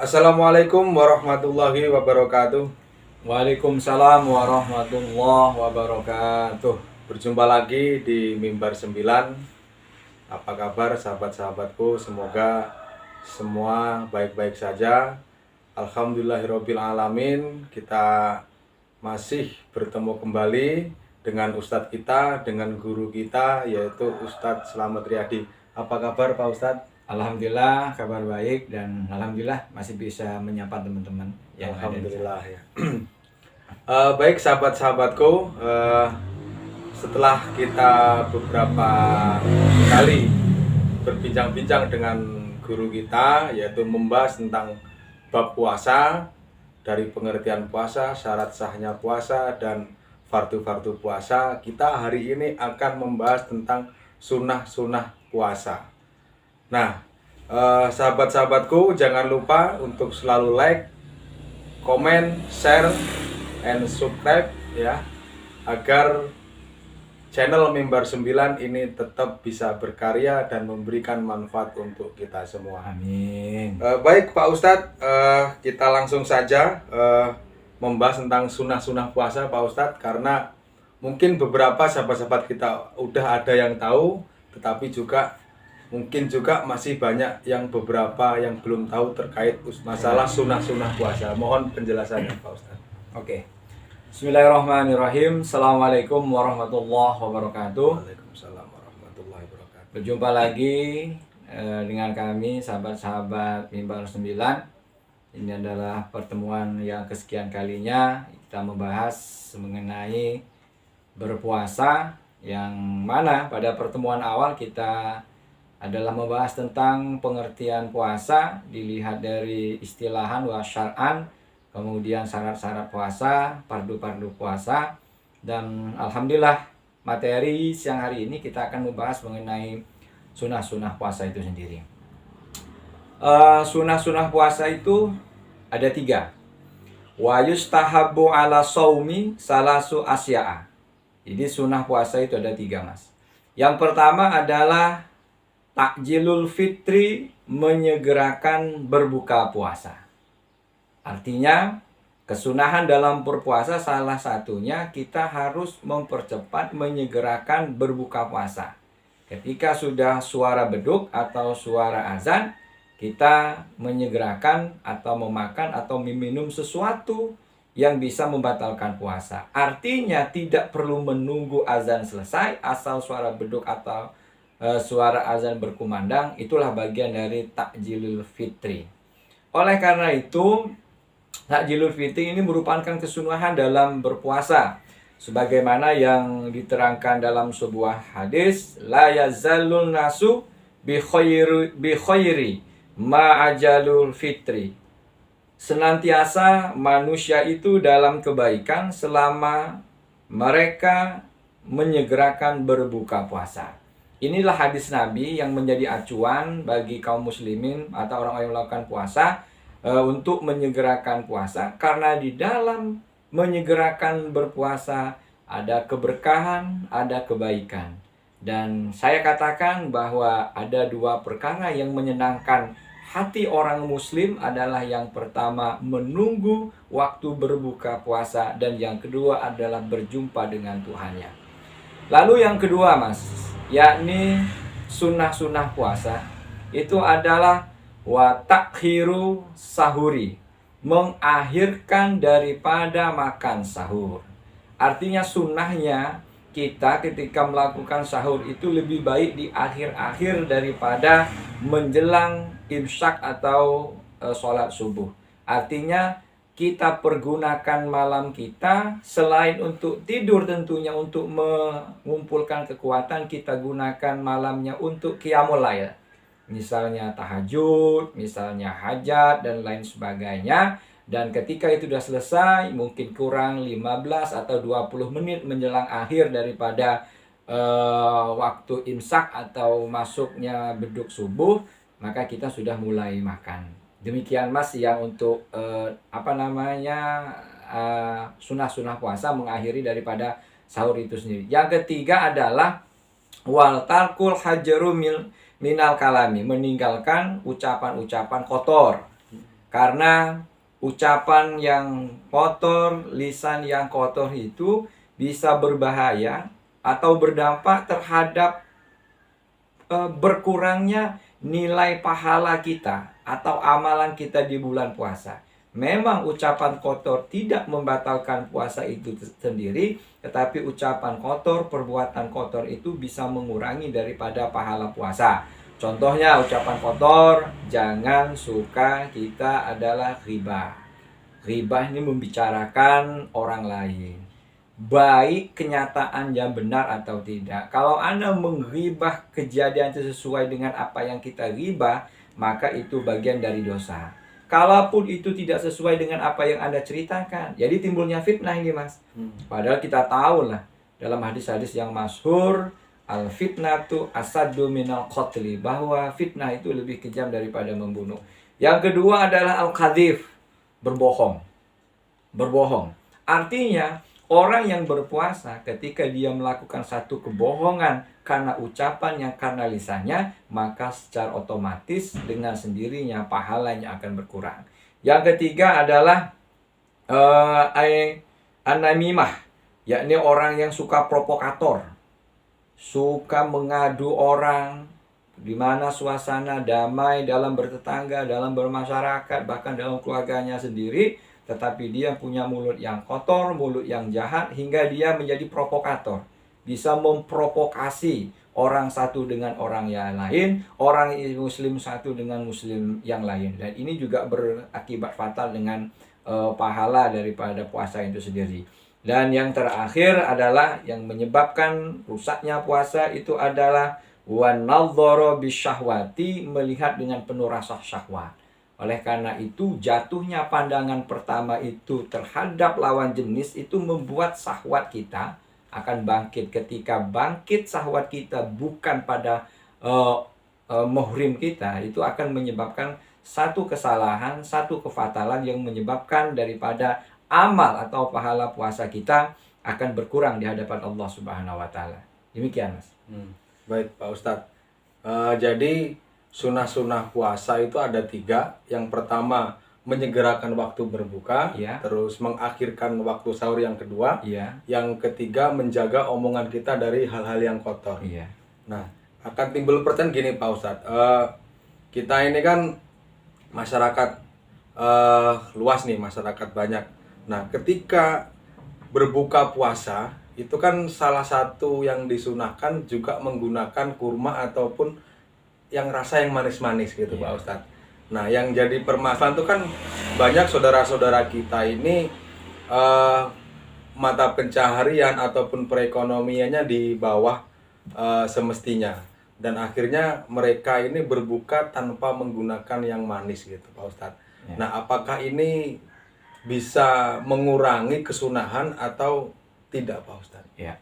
Assalamualaikum warahmatullahi wabarakatuh. Waalaikumsalam warahmatullahi wabarakatuh. Berjumpa lagi di Mimbar 9. Apa kabar sahabat-sahabatku? Semoga semua baik-baik saja. Alhamdulillahirabbil alamin. Kita masih bertemu kembali dengan ustadz kita, dengan guru kita, yaitu Ustadz Slamet Riyadi. Apa kabar Pak Ustadz? Alhamdulillah kabar baik dan alhamdulillah masih bisa menyapa teman-teman yang ada di sana. Alhamdulillah ya. Baik sahabat-sahabatku, setelah kita beberapa kali berbincang-bincang dengan guru kita, yaitu membahas tentang bab puasa, dari pengertian puasa, syarat sahnya puasa, dan fardu-fardu puasa, kita hari ini akan membahas tentang sunnah-sunnah puasa. Nah, sahabat-sahabatku, jangan lupa untuk selalu like, comment, share, and subscribe ya, agar channel Mimbar 9 ini tetap bisa berkarya dan memberikan manfaat untuk kita semua. Amin. Baik Pak Ustadz, kita langsung saja membahas tentang sunnah-sunnah puasa Pak Ustadz, karena mungkin beberapa sahabat-sahabat kita udah ada yang tahu, tetapi mungkin juga masih banyak yang beberapa yang belum tahu terkait masalah sunnah-sunnah puasa. Mohon penjelasannya Pak Ustadz. Oke. Bismillahirrahmanirrahim. Assalamualaikum warahmatullahi wabarakatuh. Waalaikumsalam warahmatullahi wabarakatuh. Berjumpa lagi dengan kami sahabat-sahabat Mimbar 9. Ini adalah pertemuan yang kesekian kalinya kita membahas mengenai berpuasa, yang mana pada pertemuan awal kita adalah membahas tentang pengertian puasa dilihat dari istilahan wa syar'an, kemudian syarat-syarat puasa, fardu-fardu puasa, dan alhamdulillah materi siang hari ini kita akan membahas mengenai sunnah-sunnah puasa itu sendiri. Sunnah-sunnah puasa itu ada 3. Wa yustahabbu ala shaumi salasu asya'a. Jadi sunnah puasa itu ada 3, Mas. Yang pertama adalah takjilul fitri, menyegerakan berbuka puasa. Artinya kesunahan dalam berpuasa salah satunya kita harus mempercepat menyegerakan berbuka puasa. Ketika sudah suara beduk atau suara azan, kita menyegerakan atau memakan atau meminum sesuatu yang bisa membatalkan puasa. Artinya tidak perlu menunggu azan selesai, asal suara beduk atau suara azan berkumandang, itulah bagian dari takjilul fitri. Oleh karena itu, takjilul fitri ini merupakan kesunahan dalam berpuasa, sebagaimana yang diterangkan dalam sebuah hadis, la yazalun nasu bi khairi ma ajalul fitri. Senantiasa manusia itu dalam kebaikan selama mereka menyegerakan berbuka puasa. Inilah hadis Nabi yang menjadi acuan bagi kaum muslimin atau orang-orang yang melakukan puasa untuk menyegerakan puasa, karena di dalam menyegerakan berpuasa ada keberkahan, ada kebaikan. Dan saya katakan bahwa ada 2 perkara yang menyenangkan hati orang muslim, adalah yang pertama menunggu waktu berbuka puasa, dan yang kedua adalah berjumpa dengan Tuhannya. Lalu yang kedua, Mas, yakni sunnah-sunnah puasa itu adalah wa takhiru sahuri, mengakhirkan daripada makan sahur. Artinya sunnahnya kita ketika melakukan sahur itu lebih baik di akhir-akhir daripada menjelang imsak atau sholat subuh. Artinya kita pergunakan malam kita selain untuk tidur, tentunya untuk mengumpulkan kekuatan, kita gunakan malamnya untuk qiyamul lail. Misalnya tahajud, misalnya hajat, dan lain sebagainya. Dan ketika itu sudah selesai, mungkin kurang 15 atau 20 menit menjelang akhir daripada waktu imsak atau masuknya beduk subuh, maka kita sudah mulai makan. Demikian Mas yang untuk sunnah-sunnah puasa mengakhiri daripada sahur itu sendiri. Yang ketiga adalah wal tarkul hajaru minal kalami, meninggalkan ucapan-ucapan kotor. Karena ucapan yang kotor, lisan yang kotor itu bisa berbahaya atau berdampak terhadap berkurangnya nilai pahala kita atau amalan kita di bulan puasa. Memang ucapan kotor tidak membatalkan puasa itu sendiri, tetapi ucapan kotor, perbuatan kotor itu bisa mengurangi daripada pahala puasa. Contohnya ucapan kotor, jangan suka kita adalah riba. Riba ini membicarakan orang lain. Baik kenyataannya benar atau tidak. Kalau Anda menggibah kejadian itu sesuai dengan apa yang kita gibah, maka itu bagian dari dosa. Kalaupun itu tidak sesuai dengan apa yang Anda ceritakan, jadi timbulnya fitnah ini, Mas. Padahal kita tahu lah dalam hadis-hadis yang masyhur, al fitnatu asaddu minal qatli, bahwa fitnah itu lebih kejam daripada membunuh. Yang kedua adalah al-kadhif, berbohong. Berbohong. Artinya orang yang berpuasa ketika dia melakukan satu kebohongan karena ucapannya, karena lisannya, maka secara otomatis dengan sendirinya pahalanya akan berkurang. Yang ketiga adalah an-namimah, yakni orang yang suka provokator, suka mengadu orang di mana suasana damai dalam bertetangga, dalam bermasyarakat, bahkan dalam keluarganya sendiri, tetapi dia punya mulut yang kotor, mulut yang jahat, hingga dia menjadi provokator. Bisa memprovokasi orang satu dengan orang yang lain, orang muslim satu dengan muslim yang lain. Dan ini juga berakibat fatal dengan pahala daripada puasa itu sendiri. Dan yang terakhir adalah yang menyebabkan rusaknya puasa itu adalah wanadhara bisyahwati, melihat dengan penuh rasa syahwat. Oleh karena itu jatuhnya pandangan pertama itu terhadap lawan jenis itu membuat syahwat kita akan bangkit. Ketika bangkit syahwat kita bukan pada muhrim kita, itu akan menyebabkan satu kesalahan, satu kefatalan yang menyebabkan daripada amal atau pahala puasa kita akan berkurang di hadapan Allah Subhanahu wa taala. Demikian, Mas. Baik, Pak Ustadz. Jadi sunnah-sunnah puasa itu ada 3. Yang pertama, menyegerakan waktu berbuka, Ya. terus mengakhirkan waktu sahur yang kedua, Iya. yang ketiga menjaga omongan kita dari hal-hal yang kotor. Iya. Nah, akan timbul pertanyaan gini Pak Ustadz, kita ini kan masyarakat luas nih, masyarakat banyak. Nah, ketika berbuka puasa itu kan salah satu yang disunahkan juga menggunakan kurma ataupun yang rasa yang manis-manis gitu, Pak Ustadz. Nah, yang jadi permasalahan itu kan banyak saudara-saudara kita ini mata pencaharian ataupun perekonomiannya di bawah semestinya. Dan akhirnya mereka ini berbuka tanpa menggunakan yang manis gitu, Pak Ustadz. Nah, apakah ini bisa mengurangi kesunahan atau tidak, Pak Ustadz? Ya.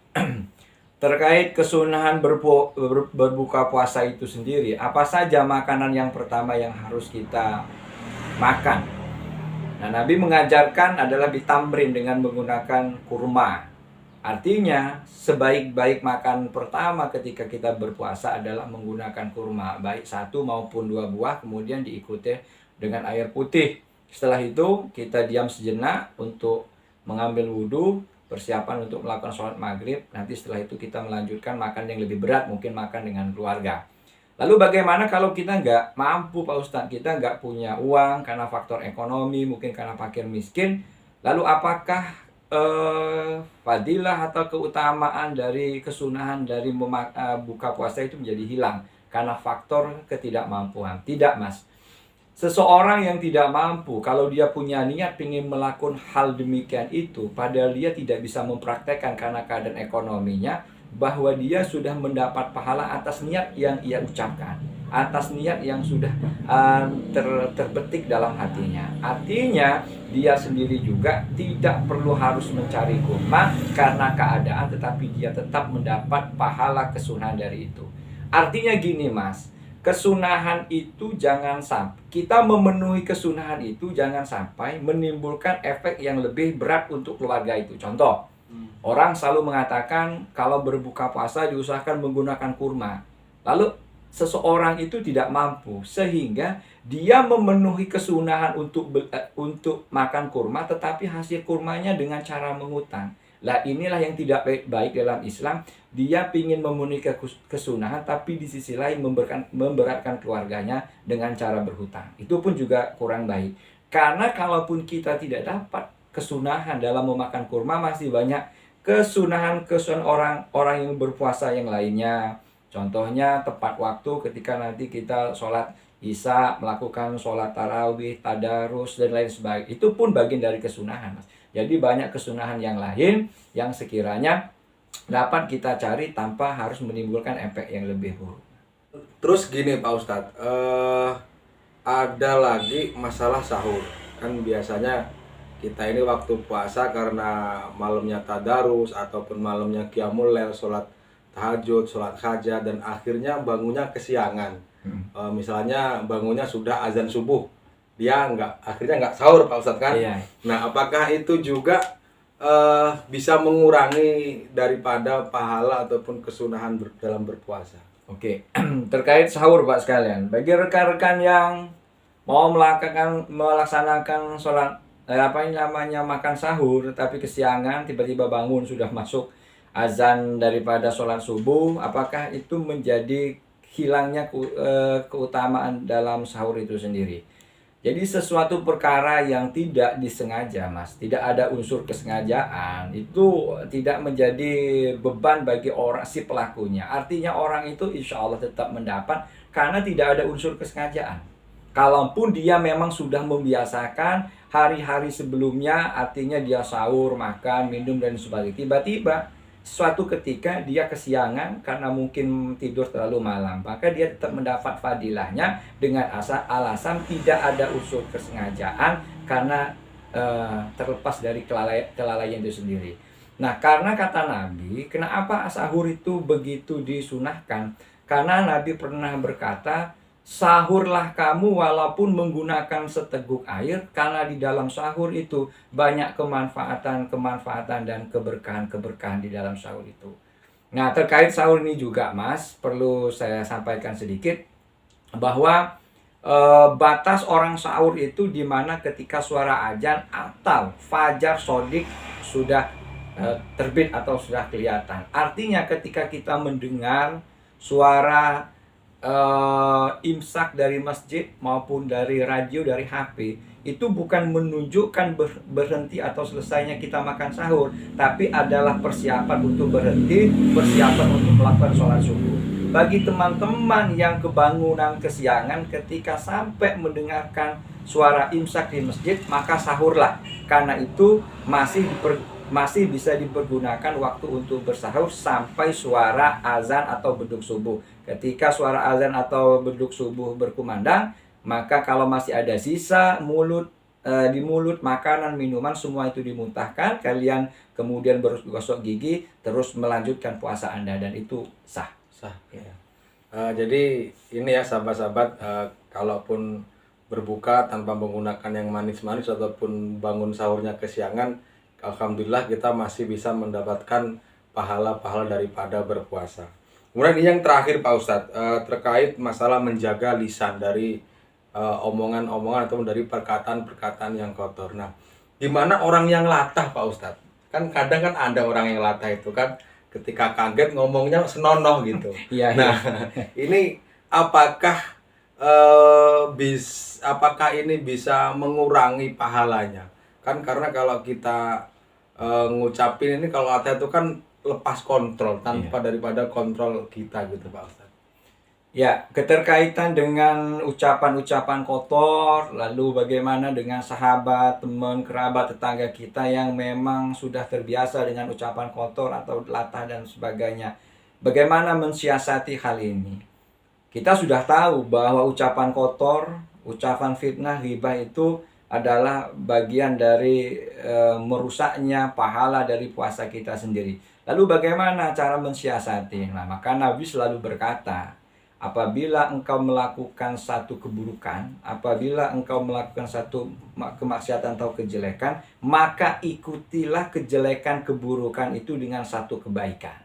Terkait kesunahan berbuka puasa itu sendiri, apa saja makanan yang pertama yang harus kita makan? Nah, Nabi mengajarkan adalah ditamrin dengan menggunakan kurma. Artinya, sebaik-baik makan pertama ketika kita berpuasa adalah menggunakan kurma, baik 1 maupun 2 buah, kemudian diikuti dengan air putih. Setelah itu, kita diam sejenak untuk mengambil wudhu, persiapan untuk melakukan sholat maghrib. Nanti setelah itu kita melanjutkan makan yang lebih berat, mungkin makan dengan keluarga. Lalu bagaimana kalau kita nggak mampu, Pak Ustadz? Kita nggak punya uang karena faktor ekonomi, mungkin karena fakir miskin. Lalu apakah fadilah atau keutamaan dari kesunahan dari buka puasa itu menjadi hilang karena faktor ketidakmampuan? Tidak, Mas. Seseorang yang tidak mampu, kalau dia punya niat ingin melakukan hal demikian itu, padahal dia tidak bisa mempraktekkan karena keadaan ekonominya, bahwa dia sudah mendapat pahala atas niat yang ia ucapkan, atas niat yang sudah terbetik dalam hatinya. Artinya, dia sendiri juga tidak perlu harus mencari kurma karena keadaan, tetapi dia tetap mendapat pahala kesunahan dari itu. Artinya gini, Mas, kesunahan itu jangan sampai kita memenuhi kesunahan itu jangan sampai menimbulkan efek yang lebih berat untuk keluarga itu. Contoh, orang selalu mengatakan kalau berbuka puasa diusahakan menggunakan kurma. Lalu seseorang itu tidak mampu sehingga dia memenuhi kesunahan untuk makan kurma, tetapi hasil kurmanya dengan cara mengutang. Lah inilah yang tidak baik dalam Islam. Dia ingin memenuhi kesunahan, tapi di sisi lain memberatkan keluarganya dengan cara berhutang. Itu pun juga kurang baik. Karena kalaupun kita tidak dapat kesunahan dalam memakan kurma, masih banyak kesunahan orang yang berpuasa yang lainnya. Contohnya tepat waktu ketika nanti kita sholat Isya, melakukan sholat tarawih, tadarus, dan lain sebagainya. Itu pun bagian dari kesunahan, Mas. Jadi banyak kesunahan yang lain yang sekiranya dapat kita cari tanpa harus menimbulkan efek yang lebih buruk. Terus gini Pak Ustadz, ada lagi masalah sahur. Kan biasanya kita ini waktu puasa karena malamnya tadarus ataupun malamnya qiyamul lail, sholat tahajud, sholat hajat, dan akhirnya bangunnya kesiangan. Misalnya bangunnya sudah azan subuh, dia akhirnya nggak sahur Pak Ustadz kan? Iya. Nah, apakah itu juga bisa mengurangi daripada pahala ataupun kesunahan dalam berpuasa? Oke, terkait sahur Pak sekalian, bagi rekan-rekan yang mau melaksanakan sholat makan sahur tetapi kesiangan, tiba-tiba bangun sudah masuk azan daripada sholat subuh, apakah itu menjadi hilangnya keutamaan dalam sahur itu sendiri? Jadi sesuatu perkara yang tidak disengaja, Mas, tidak ada unsur kesengajaan, itu tidak menjadi beban bagi orang si pelakunya. Artinya orang itu insya Allah tetap mendapat karena tidak ada unsur kesengajaan. Kalaupun dia memang sudah membiasakan hari-hari sebelumnya, artinya dia sahur, makan, minum, dan sebagainya. Tiba-tiba suatu ketika dia kesiangan karena mungkin tidur terlalu malam, maka dia tetap mendapat fadilahnya dengan alasan tidak ada unsur kesengajaan karena terlepas dari kelalaian itu sendiri. Nah, karena kata Nabi, kenapa sahur itu begitu disunahkan? Karena Nabi pernah berkata, sahurlah kamu walaupun menggunakan seteguk air, karena di dalam sahur itu banyak kemanfaatan dan keberkahan di dalam sahur itu. Nah, terkait sahur ini juga, Mas, perlu saya sampaikan sedikit bahwa batas orang sahur itu dimana ketika suara azan atau fajar sodik sudah terbit atau sudah kelihatan. Artinya ketika kita mendengar suara imsak dari masjid maupun dari radio, dari HP, itu bukan menunjukkan berhenti atau selesainya kita makan sahur, tapi adalah persiapan untuk berhenti, persiapan untuk melakukan sholat subuh. Bagi teman-teman yang kebangunan kesiangan ketika sampai mendengarkan suara imsak di masjid, maka sahurlah, karena itu masih bisa dipergunakan waktu untuk bersahur sampai suara azan atau beduk subuh. Ketika suara azan atau beduk subuh berkumandang, maka kalau masih ada sisa di mulut makanan, minuman, semua itu dimuntahkan. Kalian kemudian bergosok gigi, terus melanjutkan puasa Anda, dan itu sah. Ya. Jadi ini ya sahabat-sahabat, kalaupun berbuka tanpa menggunakan yang manis-manis ataupun bangun sahurnya kesiangan, alhamdulillah kita masih bisa mendapatkan pahala-pahala daripada berpuasa. Kemudian yang terakhir Pak Ustadz, terkait masalah menjaga lisan dari omongan-omongan atau dari perkataan-perkataan yang kotor. Nah, gimana orang yang latah Pak Ustadz? Kan kadang kan ada orang yang latah itu kan ketika kaget ngomongnya senonoh gitu. Iya, nah, ini apakah ini bisa mengurangi pahalanya? Kan karena kalau kita ngucapin ini, kalau latah itu kan lepas kontrol tanpa daripada kontrol kita gitu Pak Ustadz. Ya, keterkaitan dengan ucapan-ucapan kotor, lalu bagaimana dengan sahabat, teman, kerabat, tetangga kita yang memang sudah terbiasa dengan ucapan kotor atau latah dan sebagainya. Bagaimana mensiasati hal ini? Kita sudah tahu bahwa ucapan kotor, ucapan fitnah, ghibah itu adalah bagian dari merusaknya pahala dari puasa kita sendiri. Lalu bagaimana cara mensiasati? Nah, maka Nabi selalu berkata, apabila engkau melakukan satu keburukan, apabila engkau melakukan satu kemaksiatan atau kejelekan, maka ikutilah kejelekan keburukan itu dengan satu kebaikan,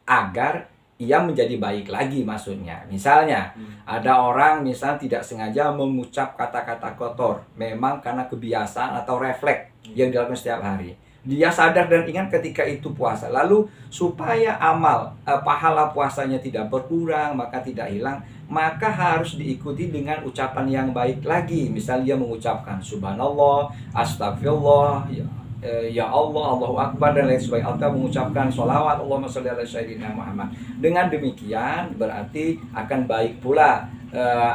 agar ia menjadi baik lagi maksudnya. Misalnya ada orang misal tidak sengaja mengucap kata-kata kotor, memang karena kebiasaan atau refleks yang dilakukan setiap hari. Dia sadar dan ingat ketika itu puasa. Lalu supaya pahala puasanya tidak berkurang, maka tidak hilang, maka harus diikuti dengan ucapan yang baik lagi. Misal dia mengucapkan subhanallah, astagfirullah, ya Allah, Allahu Akbar, dan lain sebagainya, atau mengucapkan sholawat Allahumma sholli ala sayyidina Muhammad. Dengan demikian berarti akan baik pula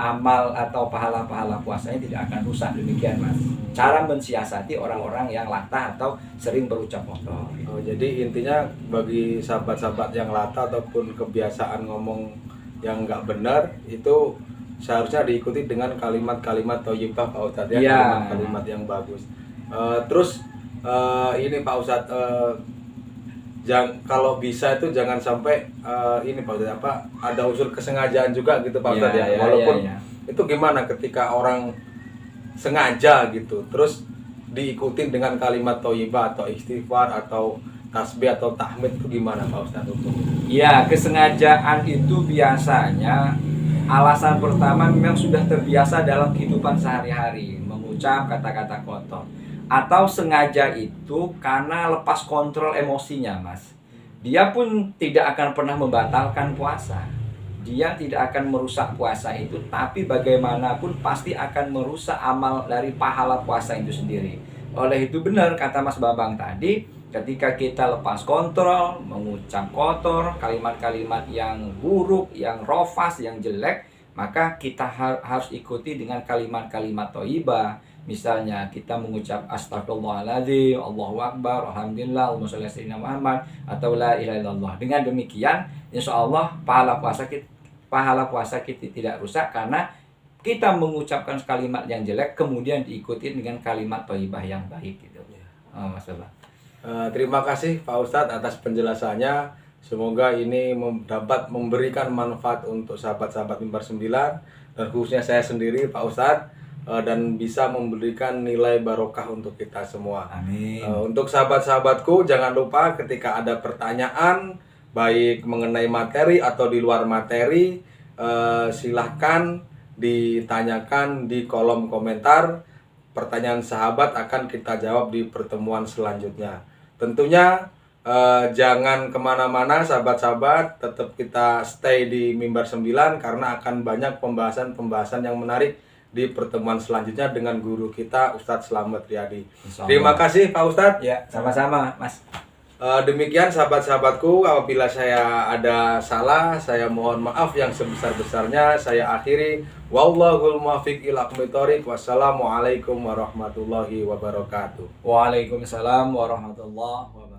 amal atau pahala-pahala puasanya, tidak akan rusak. Demikian Mas, cara mensiasati orang-orang yang latah atau sering berucap kotor. Oh, jadi intinya bagi sahabat-sahabat yang latah ataupun kebiasaan ngomong yang nggak benar, itu seharusnya diikuti dengan kalimat-kalimat thayyibah Pak Ustadz ya, Iya. kalimat-kalimat yang bagus. Terus ini Pak Ustadz, kalau bisa itu jangan sampai ini Pak Ustadz, ada unsur kesengajaan juga gitu Pak Ustadz ya. Walaupun itu gimana ketika orang sengaja gitu, terus diikutin dengan kalimat thayyibah atau istighfar atau tasbih atau tahmid, itu gimana Pak Ustadz untuk? Ya, kesengajaan itu biasanya alasan pertama memang sudah terbiasa dalam kehidupan sehari-hari mengucap kata-kata kotor. Atau sengaja itu karena lepas kontrol emosinya Mas. Dia pun tidak akan pernah membatalkan puasa. Dia tidak akan merusak puasa itu, tapi bagaimanapun pasti akan merusak amal dari pahala puasa itu sendiri. Oleh itu benar kata Mas Bambang tadi, ketika kita lepas kontrol, mengucap kotor, kalimat-kalimat yang buruk, yang rofas, yang jelek, maka kita harus ikuti dengan kalimat-kalimat thayyibah. Misalnya kita mengucap astagfirullahaladzim, Allahu Akbar, alhamdulillah, Allahumma sholli ala sayyidina Muhammad, atau la ilaha illallah. Dengan demikian, insya Allah pahala puasa kita tidak rusak, karena kita mengucapkan kalimat yang jelek kemudian diikuti dengan kalimat thayyibah yang baik gitu. Mas Bambang. Terima kasih Pak Ustadz atas penjelasannya. Semoga ini dapat memberikan manfaat untuk sahabat-sahabat Mimbar 9 dan khususnya saya sendiri Pak Ustadz, dan bisa memberikan nilai barokah untuk kita semua. Amin. Untuk sahabat-sahabatku, jangan lupa ketika ada pertanyaan baik mengenai materi atau di luar materi, silahkan ditanyakan di kolom komentar. Pertanyaan sahabat akan kita jawab di pertemuan selanjutnya. Tentunya jangan kemana-mana sahabat-sahabat, tetap kita stay di Mimbar 9 karena akan banyak pembahasan-pembahasan yang menarik di pertemuan selanjutnya dengan guru kita Ustadz Slamet Riyadi. Terima kasih Pak Ustadz. Ya, sama-sama Mas. Demikian sahabat-sahabatku, apabila saya ada salah, saya mohon maaf yang sebesar-besarnya. Saya akhiri. Wallahul muwaffiq ila aqwamit thoriq. Wassalamualaikum warahmatullahi wabarakatuh. Waalaikumsalam warahmatullahi wabarakatuh.